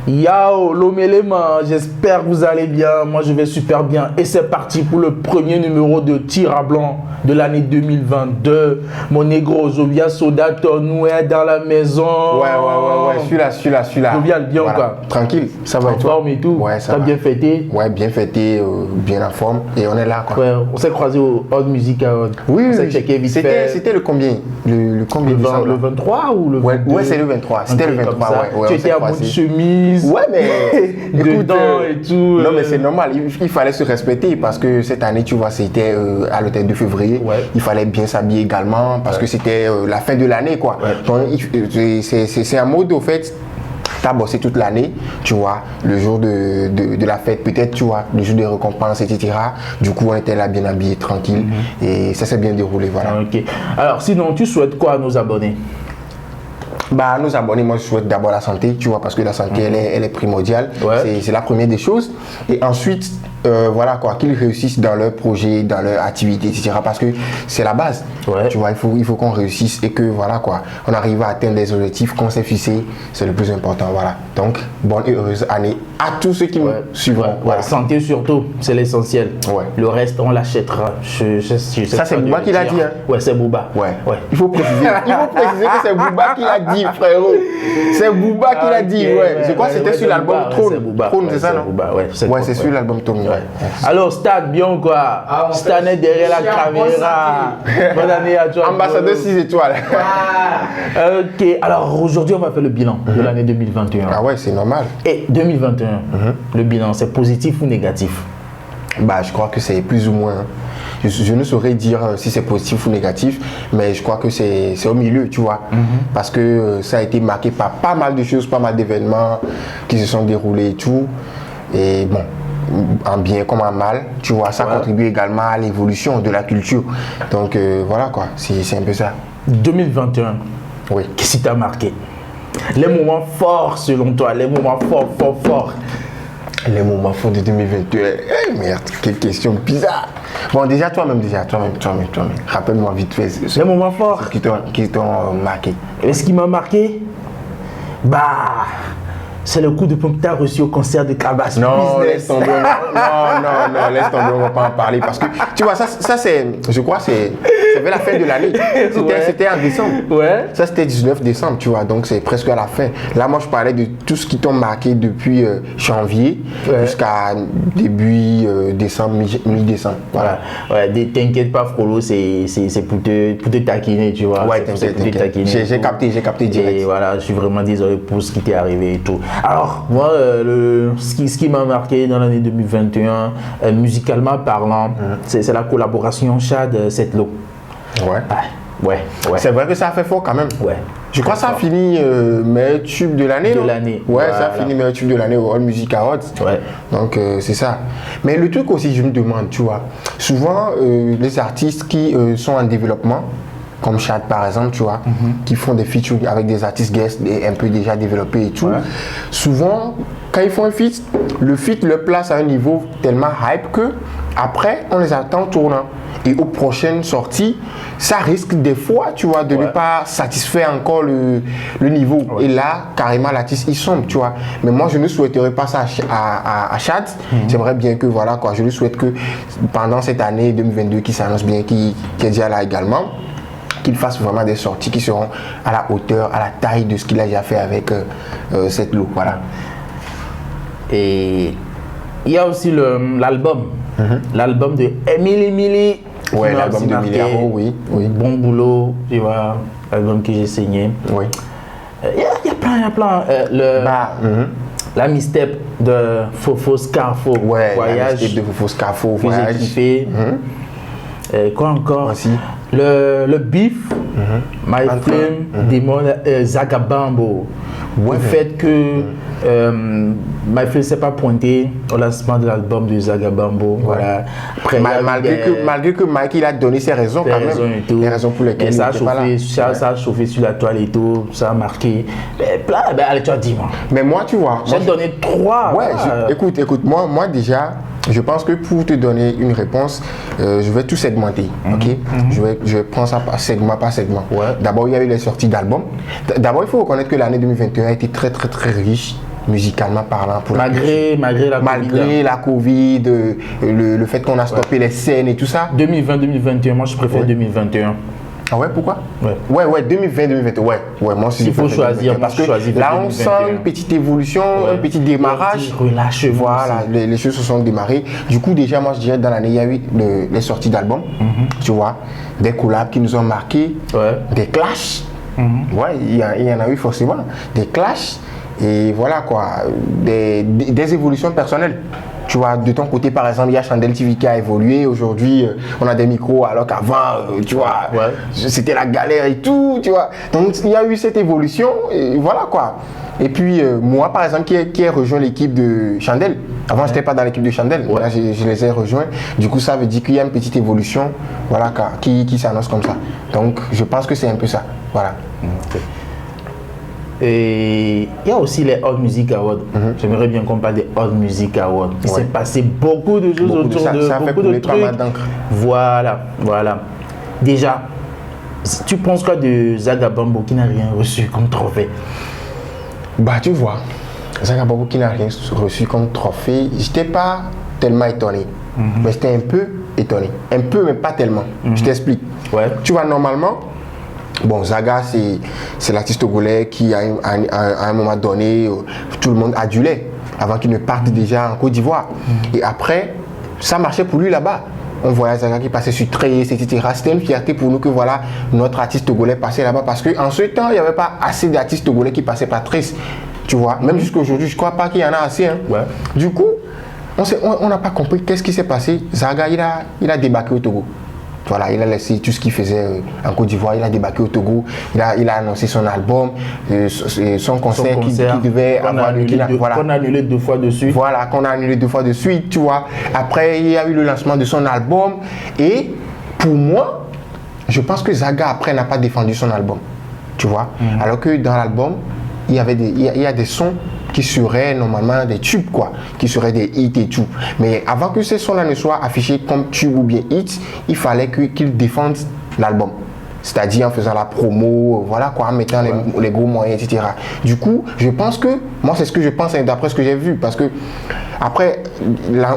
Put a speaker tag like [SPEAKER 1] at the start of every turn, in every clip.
[SPEAKER 1] Yo, l'Omelema, j'espère que vous allez bien. Moi, je vais super bien. Et c'est parti pour le premier numéro de Tir à Blanc de l'année 2022. Mon négro, Jovia Soda, nous est dans la maison.
[SPEAKER 2] Ouais, celui-là.
[SPEAKER 1] Jovia, bien
[SPEAKER 2] voilà.
[SPEAKER 1] quoi.
[SPEAKER 2] Tranquille, ça va
[SPEAKER 1] En
[SPEAKER 2] et toi?
[SPEAKER 1] forme et tout.
[SPEAKER 2] Ouais, ça
[SPEAKER 1] T'as
[SPEAKER 2] va.
[SPEAKER 1] bien fêté?
[SPEAKER 2] Ouais, bien fêté, bien en forme. Et on est là, quoi.
[SPEAKER 1] Ouais, on s'est croisé au Odd Music Award.
[SPEAKER 2] Oui,
[SPEAKER 1] on s'est checké vite fait.
[SPEAKER 2] C'était le combien? Le combien
[SPEAKER 1] Le
[SPEAKER 2] décembre, là?
[SPEAKER 1] 23 ou le 22?
[SPEAKER 2] Ouais, c'est le 23. C'était le 23, ouais.
[SPEAKER 1] Tu étais à bout de chemise.
[SPEAKER 2] Ouais, mais écoute,
[SPEAKER 1] dedans et tout.
[SPEAKER 2] Non, mais c'est normal. Il fallait se respecter parce que cette année, tu vois, c'était à l'hôtel de février.
[SPEAKER 1] Ouais.
[SPEAKER 2] Il fallait bien s'habiller également parce que c'était la fin de l'année, quoi.
[SPEAKER 1] Ouais.
[SPEAKER 2] Donc, c'est un mode, au fait. T'as bossé toute l'année, tu vois, le jour de la fête, peut-être, tu vois, le jour des récompenses, etc. Du coup, on était là bien habillés, tranquille, et ça s'est bien déroulé, voilà.
[SPEAKER 1] Ok. Alors, sinon, tu souhaites quoi à nos abonnés?
[SPEAKER 2] Bah, nos abonnés, moi, je souhaite d'abord la santé, tu vois, parce que la santé, elle est primordiale.
[SPEAKER 1] Ouais.
[SPEAKER 2] C'est la première des choses. Et ensuite, voilà, quoi, qu'ils réussissent dans leur projet, dans leur activité, etc. Parce que c'est la base.
[SPEAKER 1] Ouais.
[SPEAKER 2] Tu vois, il faut qu'on réussisse et que, voilà, quoi, on arrive à atteindre des objectifs qu'on s'est fixés. C'est le plus important, voilà. Donc, bonne et heureuse année à tous ceux qui nous suivront. Voilà.
[SPEAKER 1] Santé surtout, c'est l'essentiel.
[SPEAKER 2] Ouais.
[SPEAKER 1] Le reste, on l'achètera.
[SPEAKER 2] Ça, c'est Bouba qui l'a dit, hein?
[SPEAKER 1] Ouais, c'est Bouba.
[SPEAKER 2] Ouais. Il faut préciser que c'est Bouba qui l'a dit, frérot. C'est Bouba qui l'a dit, ouais. Je crois que c'était sur l'album Trône. Trône, c'est ça, non? Ouais, c'est sur l'album Trône. Ouais.
[SPEAKER 1] Alors, Stade, bien quoi? Stade est derrière la caméra. Bonne année à toi.
[SPEAKER 2] Ambassadeur 6 étoiles.
[SPEAKER 1] Ok, alors aujourd'hui, on va faire le bilan de l'année 2021.
[SPEAKER 2] Ah ouais, c'est normal.
[SPEAKER 1] Et 2021, le bilan, c'est positif ou négatif?
[SPEAKER 2] Bah, je crois que c'est plus ou moins. Je ne saurais dire si c'est positif ou négatif, mais je crois que c'est au milieu, tu vois. Parce que ça a été marqué par pas mal de choses, pas mal d'événements qui se sont déroulés et tout. Et bon, en bien comme en mal, tu vois, ça contribue également à l'évolution de la culture. Donc voilà quoi, c'est un peu ça.
[SPEAKER 1] 2021,
[SPEAKER 2] oui.
[SPEAKER 1] Qu'est-ce qui t'a marqué? Les moments forts selon toi, les moments forts.
[SPEAKER 2] Les moments forts de 2021. Eh merde, quelle question bizarre. Bon, déjà toi-même. Rappelle-moi vite fait.
[SPEAKER 1] Les moments forts
[SPEAKER 2] Qui t'ont marqué.
[SPEAKER 1] Et ce qui m'a marqué, bah, c'est le coup de pompe que tu as reçu au concert de Cabas.
[SPEAKER 2] Non, laisse tomber. Non, laisse tomber, on va pas en parler. Parce que, tu vois, ça c'est, je crois, c'est vers la fin de l'année. C'était en décembre.
[SPEAKER 1] Ouais.
[SPEAKER 2] Ça, c'était 19 décembre, tu vois, donc c'est presque à la fin. Là, moi, je parlais de tout ce qui t'ont marqué depuis janvier jusqu'à début décembre, mi-décembre. Voilà.
[SPEAKER 1] Ouais, t'inquiète pas, Frollo, c'est pour te taquiner, tu vois.
[SPEAKER 2] Ouais, t'inquiète. J'ai capté direct.
[SPEAKER 1] Et voilà, je suis vraiment désolé pour ce qui t'est arrivé et tout. Alors, moi, ce qui m'a marqué dans l'année 2021, musicalement parlant, c'est la collaboration Chad-Setlo. Ouais.
[SPEAKER 2] C'est vrai que ça a fait fort quand même.
[SPEAKER 1] Ouais.
[SPEAKER 2] Je crois que ça a fini meilleur tube de l'année.
[SPEAKER 1] Ouais,
[SPEAKER 2] voilà. Ça a fini meilleur tube de l'année au All Music Awards.
[SPEAKER 1] Ouais.
[SPEAKER 2] Donc c'est ça. Mais le truc aussi, je me demande, tu vois, souvent les artistes qui sont en développement, comme Chad par exemple, tu vois, qui font des features avec des artistes guests et un peu déjà développés et tout. Souvent, quand ils font un feat, le feat le place à un niveau tellement hype que après, on les attend tournant. Et aux prochaines sorties, ça risque des fois, tu vois, de ne pas satisfaire encore le niveau. Et là, carrément, l'artiste, il sombre, tu vois. Mais moi, je ne souhaiterais pas ça à Chad. J'aimerais bien que, voilà, quoi, je lui souhaite que pendant cette année 2022 qui s'annonce bien, qui est déjà là également, qu'il fasse vraiment des sorties qui seront à la hauteur, à la taille de ce qu'il a déjà fait avec cette lot. Voilà.
[SPEAKER 1] Et il y a aussi l'album. L'album de Emily.
[SPEAKER 2] Ouais, l'album de Miliaro, oui.
[SPEAKER 1] Bon boulot, tu vois, l'album que j'ai signé.
[SPEAKER 2] Oui.
[SPEAKER 1] Il y a plein. La mixtape de Fofo Scarfo,
[SPEAKER 2] Voyage. La mixtape de Fofo Scarfo, Voyage.
[SPEAKER 1] J'ai kiffé. Quoi encore?
[SPEAKER 2] Aussi.
[SPEAKER 1] Le beef, My Flame, Demon Zagabambo. Le fait que My Flame ne s'est pas pointé au lancement de l'album de Zagabambo. Voilà. Après,
[SPEAKER 2] malgré que Mike il a donné ses raisons quand même. Les raisons pour lesquelles
[SPEAKER 1] ça a chauffé sur la toile et tout, ça a marqué. Allez, tu as dit moi.
[SPEAKER 2] Mais moi, tu vois.
[SPEAKER 1] J'ai donné 3.
[SPEAKER 2] Ouais, écoute, moi déjà, je pense que pour te donner une réponse, je vais tout segmenter. Ok. Je prends ça segment par segment. D'abord, il y a eu les sorties d'albums. D'abord, il faut reconnaître que l'année 2021 a été très riche musicalement parlant. Pour
[SPEAKER 1] malgré la
[SPEAKER 2] malgré la Covid, le fait qu'on a stoppé les scènes et tout ça.
[SPEAKER 1] 2020-2021, moi je préfère 2021.
[SPEAKER 2] Ah ouais, pourquoi?
[SPEAKER 1] Ouais,
[SPEAKER 2] 2020-2021, ouais, moi aussi.
[SPEAKER 1] Il faut choisir,
[SPEAKER 2] parce que là on sent une petite évolution, un petit démarrage.
[SPEAKER 1] Relâchement.
[SPEAKER 2] Voilà, les choses se sont démarrées. Du coup, déjà, moi je dirais dans l'année, il y a eu les sorties d'albums, tu vois, des collabs qui nous ont marqué, des clashs. Ouais, il y en a eu forcément, des clashs. Et voilà quoi, des évolutions personnelles. Tu vois, de ton côté, par exemple, il y a Chandel TV qui a évolué. Aujourd'hui, on a des micros alors qu'avant, tu vois, c'était la galère et tout, tu vois. Donc, il y a eu cette évolution et voilà quoi. Et puis, moi, par exemple, qui ai rejoint l'équipe de Chandel. Avant, je n'étais pas dans l'équipe de Chandel. Là, je les ai rejoints. Du coup, ça veut dire qu'il y a une petite évolution voilà, qui s'annonce comme ça. Donc, je pense que c'est un peu ça. Voilà.
[SPEAKER 1] Et il y a aussi les Hot Music Awards. J'aimerais bien qu'on parle des Hot Music Awards. Il s'est passé beaucoup de choses autour de beaucoup de trucs. Voilà. Déjà, tu penses quoi de Zagabambo qui n'a rien reçu comme trophée?
[SPEAKER 2] Bah tu vois, Zagabambo qui n'a rien reçu comme trophée, j'étais pas tellement étonné. Mais j'étais un peu étonné. Un peu, mais pas tellement. Je t'explique. Tu vois, normalement, bon, Zaga, c'est l'artiste togolais qui, à un moment donné, tout le monde adulait avant qu'il ne parte déjà en Côte d'Ivoire. Et après, ça marchait pour lui là-bas. On voyait Zaga qui passait sur Trace, etc. C'était une fierté pour nous que voilà, notre artiste togolais passait là-bas parce qu'en ce temps, il n'y avait pas assez d'artistes togolais qui passaient par Trace. Tu vois, même jusqu'à aujourd'hui, je ne crois pas qu'il y en a assez. Hein. Du coup, on n'a pas compris qu'est-ce qui s'est passé. Zaga, il a débarqué au Togo. Voilà, il a laissé tout ce qu'il faisait en Côte d'Ivoire, il a débarqué au Togo, il a annoncé son album, son concert qui devait avoir
[SPEAKER 1] qu'on a annulé 2 fois de suite.
[SPEAKER 2] Voilà, qu'on a annulé 2 fois de suite, tu vois. Après, il y a eu le lancement de son album et pour moi, je pense que Zaga après n'a pas défendu son album, tu vois. Alors que dans l'album, il y a des sons qui seraient normalement des tubes, quoi, qui seraient des hits et tout. Mais avant que ces sons-là ne soient affichés comme tubes ou bien hits, il fallait qu'ils défendent l'album. C'est-à-dire en faisant la promo, voilà quoi, en mettant les gros moyens, etc. Du coup, je pense que, moi c'est ce que je pense d'après ce que j'ai vu, parce que après,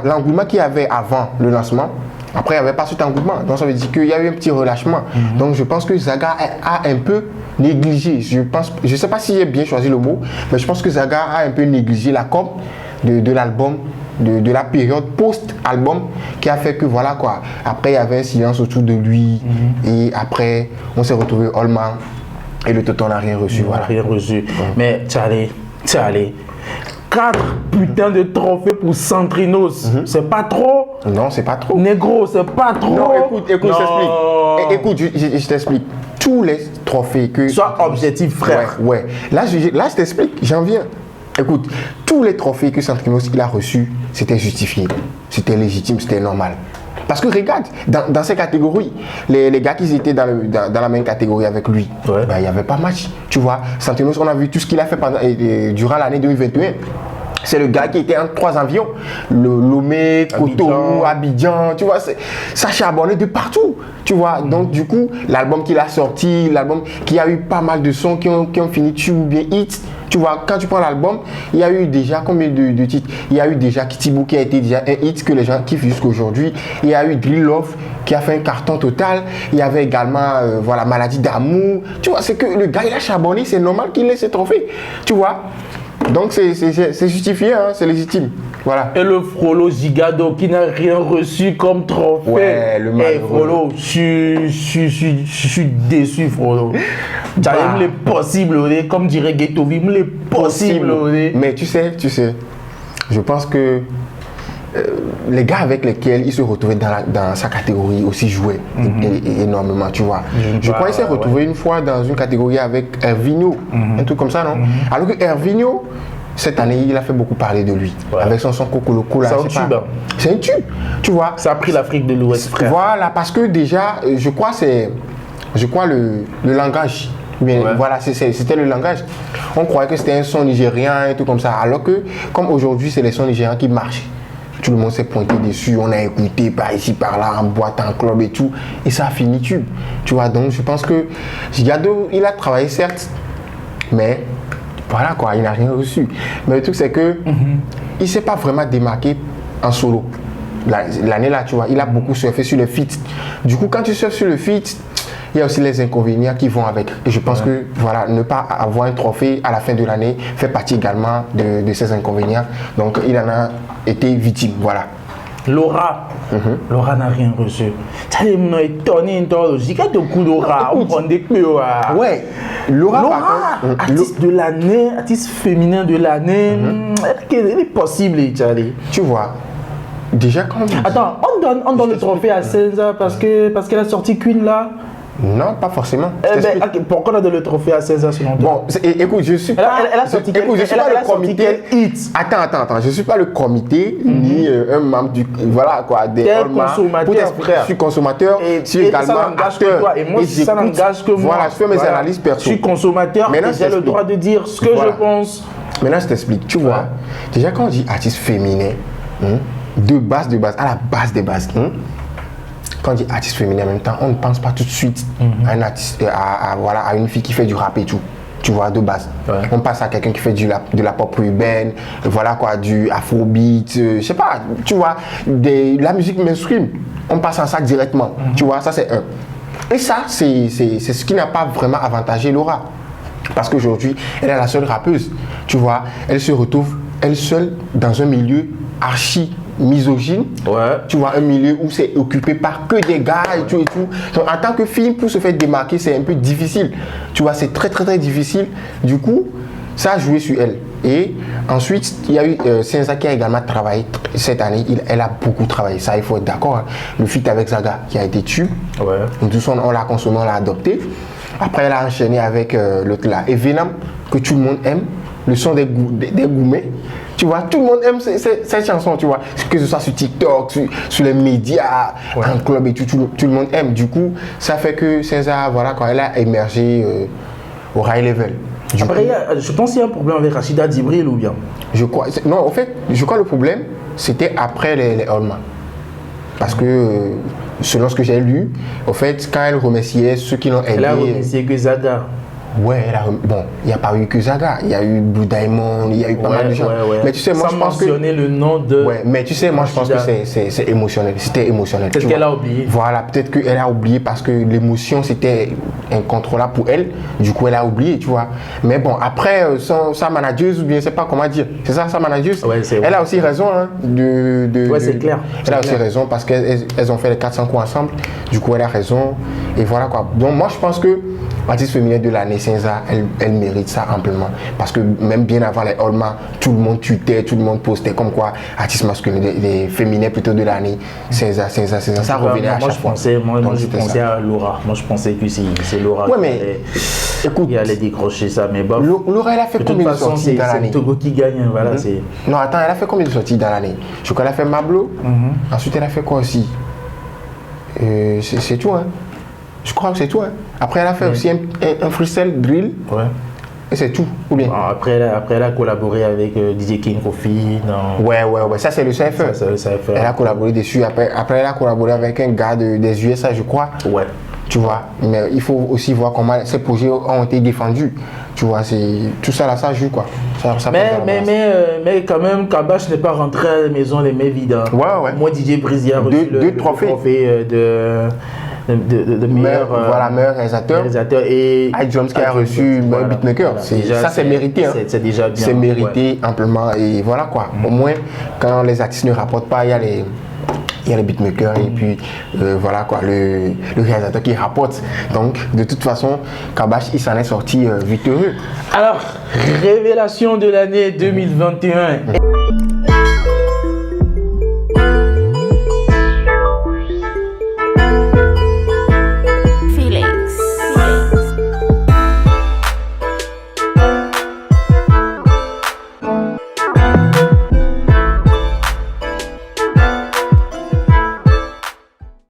[SPEAKER 2] l'engouement qu'il y avait avant le lancement, après il n'y avait pas cet engouement. Donc ça veut dire qu'il y a eu un petit relâchement. Donc je pense que Zaga a un peu négligé. Je ne sais pas si j'ai bien choisi le mot, mais je pense que Zaga a un peu négligé la com de l'album, de la période post-album qui a fait que voilà quoi. Après il y avait un silence autour de lui et après on s'est retrouvé Allman et le Toto n'a rien reçu.
[SPEAKER 1] Voilà. Rien reçu. Mais Charlie, 4 putains de trophées pour Centrinos. C'est pas trop?
[SPEAKER 2] Non, c'est pas trop.
[SPEAKER 1] Négro, c'est pas trop.
[SPEAKER 2] Non, écoute, je t'explique. Écoute, je t'explique. Tous les trophées que...
[SPEAKER 1] Sois objectif, frère.
[SPEAKER 2] Ouais. Là, je t'explique, j'en viens. Écoute, tous les trophées que Centrinos il a reçus, c'était justifié. C'était légitime, c'était normal. Parce que regarde, dans ces catégories, les gars qui étaient dans la même catégorie avec lui, il n'y avait pas match. Tu vois, Centrinos, on a vu tout ce qu'il a fait durant l'année 2021. C'est le gars qui était en 3 avions. Lomé, Cotonou, Abidjan, tu vois, ça charbonnait de partout. Tu vois, donc du coup, l'album qu'il a sorti, l'album qui a eu pas mal de sons qui ont fini tube ou bien hits. Tu vois, quand tu prends l'album, il y a eu déjà combien de titres? Il y a eu déjà Kitibou qui a été déjà un hit que les gens kiffent jusqu'à aujourd'hui. Il y a eu Drill Love qui a fait un carton total. Il y avait également voilà, Maladie d'amour. Tu vois, c'est que le gars il a charbonné, c'est normal qu'il ait ses trophées. Tu vois. Donc c'est justifié, hein, c'est légitime. Voilà.
[SPEAKER 1] Et le Frollo Gigado qui n'a rien reçu comme trophée.
[SPEAKER 2] Ouais, le malheureux.
[SPEAKER 1] Frollo, je suis déçu, Frollo. Il est possible, comme dirait Ghettovi, il est possible.
[SPEAKER 2] Mais tu sais, je pense que les gars avec lesquels il se retrouvait dans sa catégorie aussi jouaient énormément, tu vois. Je crois qu'il s'est retrouvé une fois dans une catégorie avec Hervinho, un truc comme ça, non? Alors que Hervinho, cette année, il a fait beaucoup parler de lui. Avec son Coco Loco là.
[SPEAKER 1] C'est un tube.
[SPEAKER 2] C'est un tube, tu vois.
[SPEAKER 1] Ça a pris l'Afrique de l'Ouest, frère.
[SPEAKER 2] Voilà, parce que déjà, je crois le langage. Mais voilà, c'était le langage. On croyait que c'était un son nigérien et tout comme ça. Alors que, comme aujourd'hui, c'est les sons nigériens qui marchent. Tout le monde s'est pointé dessus, on a écouté par ici, par là, en boîte, en club et tout. Et ça a fini tube. Tu vois, donc je pense que Gigado, il a travaillé certes, mais Voilà quoi, il n'a rien reçu. Mais le truc, c'est que il ne s'est pas vraiment démarqué en solo. L'année là, tu vois, il a beaucoup surfé sur le feat. Du coup, quand tu surfes sur le feat, il y a aussi les inconvénients qui vont avec. Et je pense que voilà, ne pas avoir un trophée à la fin de l'année fait partie également de ces inconvénients. Donc, il en a été victime. Voilà.
[SPEAKER 1] Laura, Laura n'a rien reçu. Ça m'a étonné, logique. Quel coup Laura? On prend des clés.
[SPEAKER 2] Ouais, Laura,
[SPEAKER 1] artiste de l'année, artiste féminin de l'année. Elle est possible, Charlie.
[SPEAKER 2] Tu vois, déjà quand.
[SPEAKER 1] Attends, on donne le trophée à César parce qu'elle a sorti Queen là.
[SPEAKER 2] Non, pas forcément.
[SPEAKER 1] Pourquoi on a donné le trophée à César selon toi?
[SPEAKER 2] Bon, écoute, je suis pas.
[SPEAKER 1] Elle a sorti
[SPEAKER 2] écoute, je suis pas le comité. Attends, je suis pas le comité ni un membre du. Voilà quoi, des.
[SPEAKER 1] Consommateur, frère.
[SPEAKER 2] Je suis consommateur, je suis également acteur.
[SPEAKER 1] Et moi, ça n'engage que moi.
[SPEAKER 2] Voilà, je fais mes analyses perso.
[SPEAKER 1] Je suis consommateur et j'ai le droit de dire ce que je pense.
[SPEAKER 2] Maintenant, je t'explique. Tu vois, déjà quand on dit artiste féminin, de base, à la base des bases. Quand on dit artiste féminin en même temps, on ne pense pas tout de suite à un artiste, à une fille qui fait du rap et tout. Tu vois, de base. On passe à quelqu'un qui fait de la pop urbaine, voilà quoi, du afrobeat, je sais pas, tu vois, la musique mainstream. On passe à ça directement. Tu vois, ça c'est un. Et ça, c'est ce qui n'a pas vraiment avantagé Laura. Parce qu'aujourd'hui, elle est la seule rappeuse. Tu vois, elle se retrouve, elle seule, dans un milieu archi misogyne, tu vois, un milieu où c'est occupé par que des gars et tout et tout. Donc, en tant que fille, pour se faire démarquer, c'est un peu difficile. Tu vois, c'est très très très difficile. Du coup, ça a joué sur elle. Et ensuite, il y a eu Senza qui a également travaillé cette année. Elle a beaucoup travaillé, ça il faut être d'accord. Hein. Le feat avec Zaga qui a été tube. Donc, tout ça, on l'a consommé, on l'a adopté. Après, elle a enchaîné avec l'autre là, et Venom, que tout le monde aime. Le son des gourmets. Tu vois, tout le monde aime cette chanson, tu vois. Que ce soit sur TikTok, sur les médias, en club et tout le monde aime. Du coup, ça fait que César, voilà, quand elle a émergé au high level.
[SPEAKER 1] Après, je pense qu'il y a un problème avec Rachida Djibril ou bien.
[SPEAKER 2] Je crois, non, en fait, je crois que le problème, c'était après les Allman. Parce que, selon ce que j'ai lu, en fait, quand elle remerciait ceux qui l'ont aidé.
[SPEAKER 1] Elle a remercié que Zaga.
[SPEAKER 2] Ouais, bon, il n'y a pas eu que Zaga, il y a eu Blue Diamond, il y a eu pas mal de gens. Mais tu sais, moi je pense que.
[SPEAKER 1] Le nom de.
[SPEAKER 2] Ouais, mais tu sais, moi je pense que c'est émotionnel. C'était émotionnel.
[SPEAKER 1] Peut-être qu'elle a oublié.
[SPEAKER 2] Voilà, peut-être qu'elle a oublié parce que l'émotion c'était incontrôlable pour elle. Du coup, elle a oublié, tu vois. Mais bon, après, sa manageuse, ou bien je sais pas comment dire. C'est ça, sa manageuse. Elle a aussi raison. Hein,
[SPEAKER 1] ouais, c'est clair.
[SPEAKER 2] Elle a aussi raison parce qu'elles ont fait les 400 coups ensemble. Du coup, elle a raison. Et voilà quoi. Donc, moi je pense que. Artiste féminin de l'année, Senza, elle mérite ça amplement. Parce que même bien avant les Allman, tout le monde tweetait, tout le monde postait comme quoi artiste masculin, des féminins plutôt de l'année, Senza. Ça revenait à chaque fois.
[SPEAKER 1] Moi, je pensais à Laura. Moi, je pensais que c'est Laura qui allait décrocher ça. Mais bon,
[SPEAKER 2] Laura, elle a fait combien de sorties dans l'année?
[SPEAKER 1] C'est Togo qui gagne. Voilà,
[SPEAKER 2] non, attends, elle a fait combien de sorties dans l'année? Je crois qu'elle a fait Mablo. Ensuite, elle a fait quoi aussi? C'est tout, hein? Je crois que c'est tout. Hein. Après, elle a fait aussi un freestyle drill. Et c'est tout. Ou bien?
[SPEAKER 1] Après, elle a collaboré avec DJ King Kofi.
[SPEAKER 2] Ouais. Ça, c'est le CFE. Elle a collaboré dessus. Après, elle a collaboré avec un gars des USA, je crois.
[SPEAKER 1] Ouais.
[SPEAKER 2] Tu vois. Mais il faut aussi voir comment ces projets ont été défendus. Tu vois, tout ça là, ça joue quoi.
[SPEAKER 1] Mais quand même, Kabash n'est pas rentré à la maison les mains vides.
[SPEAKER 2] Ouais.
[SPEAKER 1] Moi, DJ Breezy a reçu le trophée de meilleur
[SPEAKER 2] réalisateur et iJones qui a reçu meilleur beatmaker. Ça c'est mérité. Hein.
[SPEAKER 1] C'est déjà bien.
[SPEAKER 2] C'est mérité amplement et voilà quoi. Au moins quand les artistes ne rapportent pas, il y a les beatmakers et puis voilà quoi, le réalisateur qui rapporte. Donc de toute façon, Kabash il s'en est sorti victorieux.
[SPEAKER 1] Alors, révélation de l'année 2021.